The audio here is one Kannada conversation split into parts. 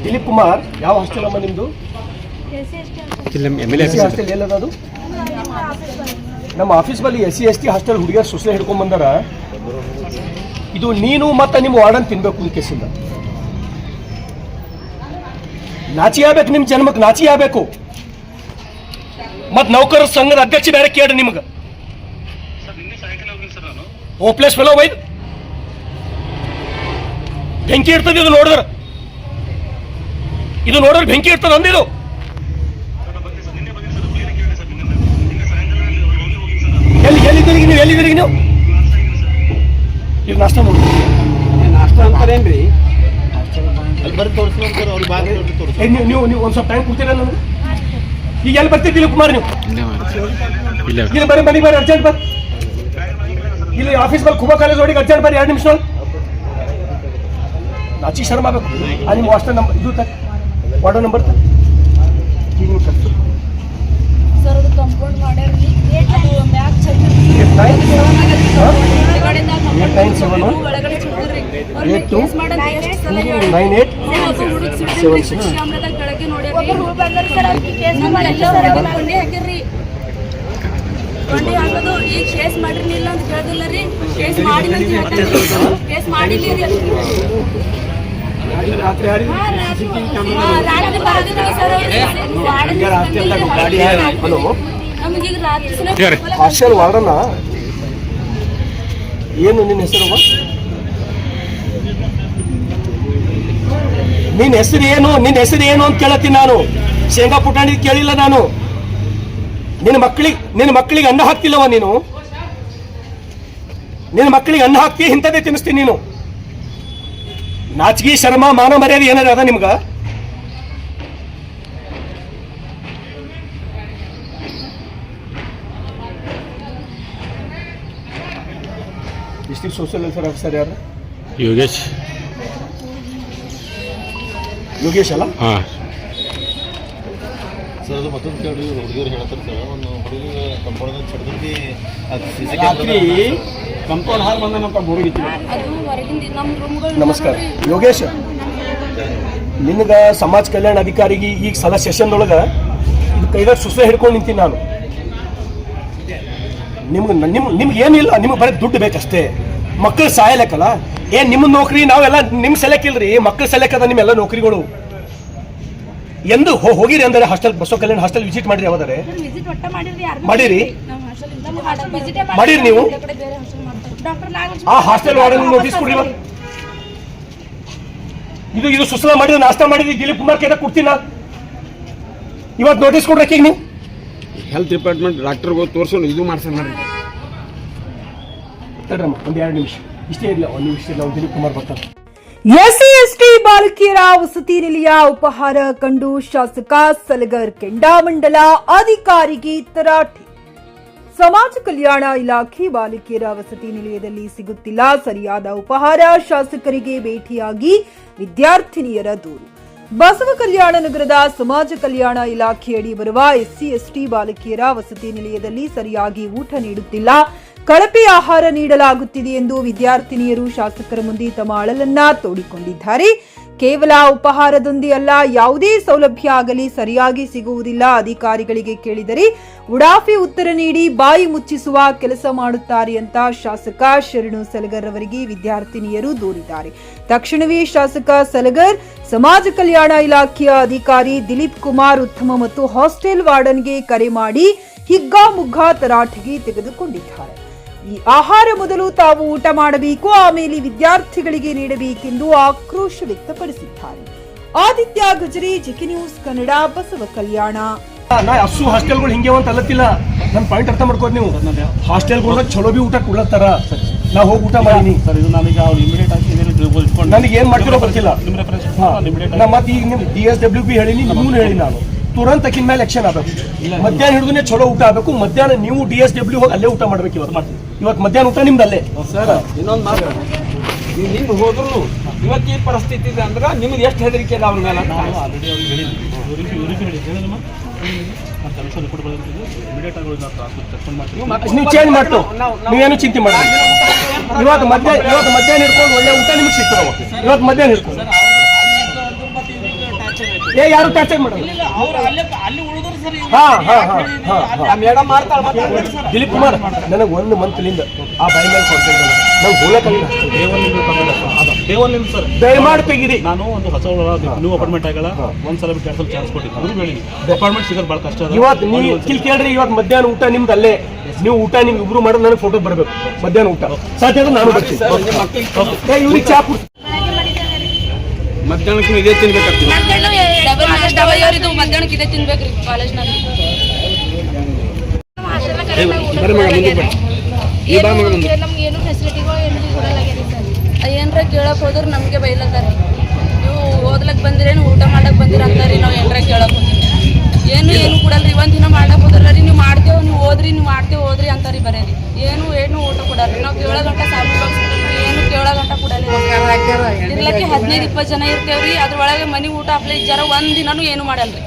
ದಿಲೀಪ್ ಕುಮಾರ್ ಯಾವ ಹಾಸ್ಟೆಲ್ ಅಮ್ಮ ನಿಮ್ಮದು? ಹಾಸ್ಟೆಲ್ ಎಲ್ಲದು? ನಮ್ಮ ಆಫೀಸ್ ಬಳಿ SC/ST ಹಾಸ್ಟೆಲ್ ಹುಡುಗಿಯರು ಸೊಸೆ ಹಿಡ್ಕೊಂಡ್ ಬಂದಾರ. ಇದು ನೀನು ಮತ್ತೆ ನಿಮ್ಮ ವಾರ್ಡನ್ ತಿನ್ಬೇಕು ಈ ಕೇಸಿಂದ. ನಾಚಿ ಆಗ್ಬೇಕು, ನಿಮ್ಮ ಜನ್ಮಕ್ಕೆ ನಾಚಿ ಆಗ್ಬೇಕು. ಮತ್ ನೌಕರರ ಸಂಘದ ಅಧ್ಯಕ್ಷ ಬೇರೆ ಕೇಳಿ ನಿಮ್ಗೆ ಓಪ್ಲೇಸ್ ಫೆಲೋ ವೈದ್ ಬೆಂಕಿ ಇರ್ತದೆ. ಇದು ನೋಡಿದ್ರ ಬೆಂಕಿ ಇರ್ತದೆ ಅಂದಿದು. ಎಲ್ಲಿದ್ದೀರಿ ನೀವು? ಈಗ ನಾಷ್ಟ ನೋಡಿ ಅಂತಾರೇನ್ರಿ? ನೀವು ಒಂದು ಸ್ವಲ್ಪ ಟೈಮ್ ಕೊಡ್ತೀರಾ ನಮ್ಗೆ? ಈಗ ಎಲ್ಲಿ ಬರ್ತಿದ್ದಿಲ್ಲ ಕುಮಾರ್ ನೀವು? ಇಲ್ಲಿ ಬರೀ ಅರ್ಜೆಂಟ್ ಬರ್. ಇಲ್ಲಿ ಆಫೀಸ್ ಬಲ್ಲಿ ಕುಬಾ ಕಾಲೇಜ್ ಒಳಗೆ ಅರ್ಜೆಂಟ್ ಬರ್ರಿ 2 ನಿಮಿಷ. ನಾಚಿ ಶರ್ಮ ಆಗಬೇಕು. ನಿಮ್ಮ ಹಾಸ್ಟೆಲ್ ನಂಬರ್ ಇದು ವಾರ್ಡನ್ ನಂಬರ್ ಸರ್ ಅದು ಕಂಪೌಂಡ್ ಮಾಡ್ಯಾರ್ರಿ. ಅದು ಮ್ಯಾಕ್ ಕೊಂಡಿ ಹಾಕೋದು ಈಗ ಕೇಸ್ ಮಾಡಿರ್ಲಿಲ್ಲ ಅಂತ ಕೇಳಿದಿಲ್ಲ ರೀ. ಕೇಸ್ ಮಾಡಿ ಅಂತ ಹೇಳ್ತಾರೆ. ಕೇಸ್ ಮಾಡಿಲ್ಲ ರೀ. ರಾತ್ರಿ ಬರೋದಿಲ್ಲ ಸರ್. ನಮಗೀಗ ರಾತ್ರಿ ಹಾಸ್ಟೆಲ್ ವಾರ್ಡನ ಏನು ನಿನ್ನ ಹೆಸರು? ನಿನ್ನ ಹೆಸರು ಏನು ಅಂತ ಕೇಳತ್ತೀನಿ ನಾನು. ಶೇಂಗಾ ಪುಟಾಣಿ ಕೇಳಿಲ್ಲ ನಾನು. ನಿನ್ನ ಮಕ್ಕಳಿಗೆ ಅನ್ನ ಹಾಕ್ತಿಲ್ಲವ ನೀನು? ನಿನ್ನ ಮಕ್ಕಳಿಗೆ ಅನ್ನ ಹಾಕ್ತಿ ಇಂಥದ್ದೇ ತಿನ್ನಿಸ್ತೀನಿ ನೀನು. ನಾಚಿಗೆ ಶರ್ಮ ಮಾನ ಮರ್ಯಾದೆ ಏನಾರ ಅದ ನಿಮ್ಗ? ಡಿಸ್ಟ್ರಿಕ್ಟ್ ಸೋಷಿಯಲ್ ವೆಲ್ಫೇರ್ ಆಫೀಸರ್ ಯಾರು? ಯೋಗೇಶ್ ಅಲ್ಲ? ಹಾಂ ಸರ್, ಅದು ಮತ್ತೊಂದು ಕೇಳಿ ಹುಡುಗಿಯರು ಹೇಳ್ತಾರೆ ಸರ್. ಒಂದು ಹುಡುಗಿ ಕಂಪೌಂಡ್ ಚಡ್ದಿ ಕಂಪೌಂಡ್ ಹಾಗೆ ಬಂದನಪ್ಪ ಬೋರ್ಗಿತ್ತು. ನಮಸ್ಕಾರ ಯೋಗೇಶ್. ನಿನಗ ಸಮಾಜ ಕಲ್ಯಾಣ ಅಧಿಕಾರಿಗೆ ಈಗ ಸದಾ ಸೆಷನ್ದೊಳಗೆ ಇದು ಕೈದಾಗ ಸುಸೆ ಹಿಡ್ಕೊಂಡು ನಿಂತೀನಿ ನಾನು. ನಿಮ್ಗೆ ಏನಿಲ್ಲ, ನಿಮ್ಗೆ ಬರೀ ದುಡ್ಡು ಬೇಕಷ್ಟೇ. ಮಕ್ಕಳು ಸಾಯಲೆಕ್ಕಲ್ಲ ಏನ್ ನಿಮ್ಮ ನೌಕರಿ? ನಾವೆಲ್ಲ ನಿಮ್ ಸೆಲೆಕ್ ಇಲ್ರಿ, ಮಕ್ಕಳು ಸೆಲೆಕ್ ಅದ ನಿಮ್ಮೆಲ್ಲ ನೌಕರಿಗಳು. ಎಂದು ಹೋಗಿರಿ ಅಂದರೆ ಹಾಸ್ಟೆಲ್ ಬಸವ ಕಲ್ಯಾಣ ಹಾಸ್ಟೆಲ್ ವಿಸಿಟ್ ಮಾಡಿರಿ? ಯಾವ್ದಾರೆ ಮಾಡಿರಿ? ಮಾಡಿರಿ ನೀವು? ಆ ಹಾಸ್ಟೆಲ್ ವಾರ್ಡನ್ ನೋಟಿಸ್ ಕೊಡ್ರಿ. ಇದು ಸುಸಲ ಮಾಡಿದ್ರೆ ನಾಷ್ಟ ಮಾಡಿದ್ರಿ ದಿಲೀಪ್ ಕುಮಾರ್ ಕೈದಾಗ ಕೊಡ್ತೀನಿ. ಇವತ್ತು ನೋಟಿಸ್ ಕೊಡ್ರಕ್ಕೆ ಈಗ ನೀವು ಹೆಲ್ತ್ ಡಿಪಾರ್ಟ್ಮೆಂಟ್ ಡಾಕ್ಟರ್ಗೆ ತೋರಿಸೋಣ, ಇದು ಮಾಡ್ಸೋಣ. ತಡ್ರಮ್ಮ ಒಂದು 2 ನಿಮಿಷ ಇಷ್ಟೇ ಇಲ್ಲ. 1 ನಿಮಿಷ ನಾವು ದಿಲೀಪ್ ಕುಮಾರ್ ಬರ್ತಾರೆ. SC/ST ಬಾಲಕಿಯರ ವಸತಿ ನಿಲಯ ಉಪಹಾರ ಕಂಡು ಶಾಸಕ ಸಲಗರ್ ಕೆಂಡಾಮಂಡಲ ಅಧಿಕಾರಿಗೆ ತರಾಟೆ. ಸಮಾಜ ಕಲ್ಯಾಣ ಇಲಾಖೆ ಬಾಲಕಿಯರ ವಸತಿ ನಿಲಯದಲ್ಲಿ ಸಿಗುತ್ತಿಲ್ಲ ಸರಿಯಾದ ಉಪಹಾರ, ಶಾಸಕರಿಗೆ ಭೇಟಿಯಾಗಿ ವಿದ್ಯಾರ್ಥಿನಿಯರ ದೂರು. ಬಸವ ಕಲ್ಯಾಣ ನಗರದ ಸಮಾಜ ಕಲ್ಯಾಣ ಇಲಾಖೆಯಡಿ ಬರುವ SC/ST ಬಾಲಕಿಯರ ವಸತಿ ನಿಲಯದಲ್ಲಿ ಸರಿಯಾಗಿ ಊಟ ನೀಡುತ್ತಿಲ್ಲ, ಕಳಪೆ ಆಹಾರ ನೀಡಲಾಗುತ್ತಿದೆ ಎಂದು ವಿದ್ಯಾರ್ಥಿನಿಯರು ಶಾಸಕರ ಮುಂದೆ ತಮ್ಮ ಅಳಲನ್ನ ತೋಡಿಕೊಂಡಿದ್ದಾರೆ. ಕೇವಲ ಉಪಹಾರದೊಂದೇ ಅಲ್ಲ, ಯಾವುದೇ ಸೌಲಭ್ಯ ಆಗಲಿ ಸರಿಯಾಗಿ ಸಿಗುವುದಿಲ್ಲ. ಅಧಿಕಾರಿಗಳಿಗೆ ಕೇಳಿದರೆ ಉಡಾಫಿ ಉತ್ತರ ನೀಡಿ ಬಾಯಿ ಮುಚ್ಚಿಸುವ ಕೆಲಸ ಮಾಡುತ್ತಾರೆ ಅಂತ ಶಾಸಕ ಶರಣು ಸಲಗರ್ ಅವರಿಗೆ ವಿದ್ಯಾರ್ಥಿನಿಯರು ದೂರಿದ್ದಾರೆ. ತಕ್ಷಣವೇ ಶಾಸಕ ಸಲಗರ್ ಸಮಾಜ ಕಲ್ಯಾಣ ಇಲಾಖೆಯ ಅಧಿಕಾರಿ ದಿಲೀಪ್ ಕುಮಾರ್ ಉತ್ತಮ ಮತ್ತು ಹಾಸ್ಟೆಲ್ ವಾರ್ಡನ್ಗೆ ಕರೆ ಮಾಡಿ ಹಿಗ್ಗಾಮುಗ್ಗಾ ತರಾಟೆಗೆ ತೆಗೆದುಕೊಂಡಿದ್ದಾರೆ. ಈ ಆಹಾರ ಮೊದಲು ತಾವು ಊಟ ಮಾಡಬೇಕು, ಆಮೇಲೆ ವಿದ್ಯಾರ್ಥಿಗಳಿಗೆ ನೀಡಬೇಕೆಂದು ಆಕ್ರೋಶ ವ್ಯಕ್ತಪಡಿಸಿದ್ದಾರೆ. ಆದಿತ್ಯ ಗಜರಿ, ಜಿಕೆ ನ್ಯೂಸ್ ಕನ್ನಡ, ಬಸವ ಕಲ್ಯಾಣ. ಅಷ್ಟು ಹಾಸ್ಟೆಲ್ಗಳು ಹಿಂಗೆ ಅಂತ ಅಲ್ಲತ್ತಿಲ್ಲ. ನನ್ನ ಪಾಯಿಂಟ್ ಅರ್ಥ ಮಾಡ್ಕೋದು ನೀವು. ಹಾಸ್ಟೆಲ್ಗಳ ಚಲೋ ಬಿ ಊಟ ಕೊಡ್ಲತ್ತಾರ. ನಾ ಹೋಗಿ ಊಟ ಮಾಡೀನಿ ಸರ್. ಇದು ನನಗೆ ಅವ್ರು ಇಮಿಡಿಯೇಟ್ ಆಗಿ ನನಗೆ ಏನ್ ಮಾಡ್ತಿರೋ ಗೊತ್ತಿಲ್ಲ. ಮತ್ತೆ ಈಗ ನಿಮ್ಗೆ DSWB ಹೇಳಿನಿ, ನಿಮ್ಗೂ ಹೇಳಿ ನಾನು ತುರಂತ ಅಕ್ಕಿನ ಮೇಲೆ ಆಕ್ಷನ್ ಆಗಬೇಕು. ಮಧ್ಯಾಹ್ನ ಹಿಡಿದ್ರೆ ಚಲೋ ಊಟ ಆಗಬೇಕು. ಮಧ್ಯಾಹ್ನ ನೀವು DSWB ಹೋಗಿ ಅಲ್ಲೇ ಊಟ ಮಾಡ್ಬೇಕು. ಇವತ್ತು ಮಧ್ಯಾಹ್ನ ಊಟ ನಿಮ್ದು ಅಲ್ಲೇ. ಸರ್, ಇನ್ನೊಂದು ಮಾತು, ನೀವು ನಿಮ್ಗೆ ಹೋದ್ರು ಇವತ್ತು ಈ ಪರಿಸ್ಥಿತಿ ಇದೆ ಅಂದ್ರೆ ನಿಮ್ಗೆ ಎಷ್ಟು ಹೆದರಿಕೆ ಇದೆ ಅವ್ರ ಮೇಲೆ? ನೀವು ಚೇಂಜ್ ಮಾಡ್ತು, ನೀವೇನು ಚಿಂತೆ ಮಾಡಿ. ಇವತ್ತು ಮಧ್ಯಾಹ್ನ ಹಿಡ್ಕೊಂಡು ಒಳ್ಳೆ ಊಟ ನಿಮ್ಗೆ ಸಿಗ್ತದೆ. ಇವತ್ತು ಮಧ್ಯಾಹ್ನ ಹಿಡ್ಕೊಂಡು ಏ ಯಾರು ಟಚ್ ಮಾಡಲ್ಲ. ಮೇಡಮ್ ಮಾಡ್ತಾಳೆ ಮಾತಾಡ್ತಾರೆ ಸರ್. ದಿಲೀಪ್ ಕುಮಾರ್ ನನಗೆ 1 ಮಂತ್ಲಿಂದ ಆ ಬೈ ಮೇಲೆ ಕೊಡ್ತಾ ಇದ್ದಾನೆ. ನಂಗೆ ಹೋಗಕ್ಕಾಗಿಲ್ಲ. ದಯಮಾಡಿ ತೆಗೀರಿ. ನಾನು ಒಂದು ಹೊಸ ನ್ಯೂ ಅಪಾರ್ಟ್ಮೆಂಟ್ ಆಗಲ್ಲ ಒಂದ್ಸಲ ಬಿಟ್ಟು 2 ಸಲ ಚಾನ್ಸ್ ಕೊಟ್ಟಿದ್ದು ಅದು ಹೇಳಿ ಅಪಾರ್ಟ್ಮೆಂಟ್ ಸಿಗೋದು ಭಾಳ ಕಷ್ಟ. ಇವತ್ತು ನೀವು ಕೇಳ್ರಿ, ಇವತ್ತು ಮಧ್ಯಾಹ್ನ ಊಟ ನಿಮ್ದು ಅಲ್ಲೇ. ನೀವು ಊಟ ನಿಮ್ಗೆ ಇಬ್ರು ಮಾಡೋದು ನನಗೆ ಫೋಟೋ ಬರಬೇಕು. ಮಧ್ಯಾಹ್ನ ಊಟ ಸಾಧ್ಯ ಆದ್ರೆ ನಾನು ಬರ್ತೀನಿ. ಇವ್ರಿಗೆ ಚಾ ಕುಡ್ಸಿ ಮಧ್ಯಾಹ್ನಕ್ಕೂ ಇದೇ ತಿನ್ಬೇಕಾಗ್ತದೆ. ಇದು ಮಧ್ಯಾಹ್ನಕ್ಕೆ ಇದೆ ತಿನ್ಬೇಕ್ರಿ ಕಾಲೇಜ್ನಲ್ಲಿ. ನಮ್ಗೇನು ಫೆಸಿಲಿಟಿಗಳು ಏನು ಕೊಡಲಾಗ್ಯಾರ ಸರ್. ಏನ್ರ ಕೇಳಕ್ ಹೋದ್ರ ನಮ್ಗೆ ಬೈಲತ್ತಾರ. ನೀವು ಓದ್ಲಕ್ ಬಂದಿರೇನು ಊಟ ಮಾಡಕ್ ಬಂದಿರ ಅಂತಾರಿ. ನಾವು ಏನ್ರ ಕೇಳಕ್ ಹೋದ್ರಿ ಏನು ಕೊಡಲ್ರಿ. ಒಂದ್ ದಿನ ಮಾಡಕ್ ಹೋದ್ರಿ ನೀವು ಮಾಡ್ತೇವ್ ನೀವು ಓದ್ರಿ ನೀವು ಮಾಡ್ತೇವ್ ಓದ್ರಿ ಅಂತಾರಿ ಬರೇರಿ. ಏನು ಊಟ ಕೊಡಲ್ರಿ. ನಾವು 7 ಗಂಟೆ ಸಾಲು ಏನು 7 ಗಂಟೆ ಕೊಡಲ್ಲ. ಇರ್ಲಕ್ಕೆ 15-20 ಜನ ಇರ್ತೇವ್ರಿ. ಅದ್ರೊಳಗೆ ಮನಿ ಊಟ ಅಪ್ಲೈ ಜರ ಒಂದ್ ದಿನಾನು ಏನು ಮಾಡಲ್ರಿ.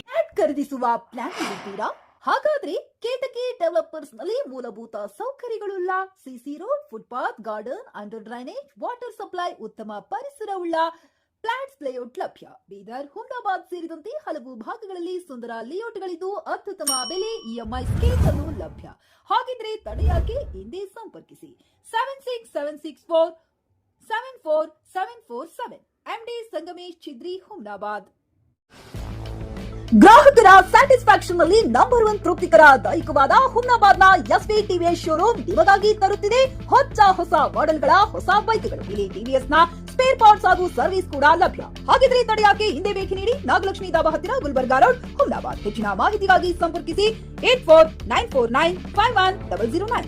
ಫ್ಲಾಟ್ ಖರೀದಿಸುವ ಪ್ಲಾನ್ ಇರುತ್ತೀರಾ? ಹಾಗಾದ್ರೆ ಕೇತಕಿ ಡೆವಲಪರ್ಸ್ ನಲ್ಲಿ ಮೂಲಭೂತ ಸೌಕರ್ಯಗಳುಳ್ಳ CC road, footpath, garden, under drainage, water supply, ಉತ್ತಮ ಪರಿಸರವುಳ್ಳ ಫ್ಲಾಟ್ಸ್ ಲೇಔಟ್ ಲಭ್ಯ. ಬೀದರ್, ಹುಮ್ನಾಬಾದ್ ಸೇರಿದಂತೆ ಹಲವು ಭಾಗಗಳಲ್ಲಿ ಸುಂದರ ಲೇಔಟ್ಗಳಿದ್ದು ಅತ್ಯುತ್ತಮ ಬೆಲೆ, ಇಎಂಐ ಸ್ಕೀಮ್ಸ್ ಅನ್ನು ಲಭ್ಯ. ಹಾಗಿದ್ರೆ ತಡೆಯಾಕೆ ಹಿಂದೆ ಸಂಪರ್ಕಿಸಿ 7676474747 MD ಸಂಗಮೇಶ್ ಚಿದ್ರಿ, ಹುಮ್ನಾಬಾದ್. ಗ್ರಾಹಕರ ಸ್ಯಾಟಿಸ್ಫ್ಯಾಕ್ಷನ್ ನಲ್ಲಿ ನಂಬರ್ 1 ತೃಪ್ತಿಕರ ದೈಹಿಕವಾದ ಹುಮ್ನಾಬಾದ್ನ ಎಸ್ವಿ ಟಿವಿಎಸ್ ಶೋರೂಮ್ ನಿಮಗಾಗಿ ತರುತ್ತಿದೆ ಹೊಸ ಮಾಡೆಲ್ಗಳ ಹೊಸ ಬೈಕ್ಗಳು. ಇಲ್ಲಿ ಟಿವಿಎಸ್ ನ ಸ್ಪೇರ್ ಪಾರ್ಟ್ಸ್ ಹಾಗೂ ಸರ್ವಿಸ್ ಕೂಡ ಲಭ್ಯ. ಹಾಗಿದ್ರೆ ತಡೆಯಾಕೆ ಹಿಂದೆ ಭೇಟಿ ನೀಡಿ ನಾಗಲಕ್ಷ್ಮಿ ದಾಬಾ ಹತ್ತಿರ, ಗುಲ್ಬರ್ಗಾ ರೋಡ್, ಹುಮ್ನಾಬಾದ್. ಹೆಚ್ಚಿನ ಮಾಹಿತಿಗಾಗಿ ಸಂಪರ್ಕಿಸಿ 8494951009.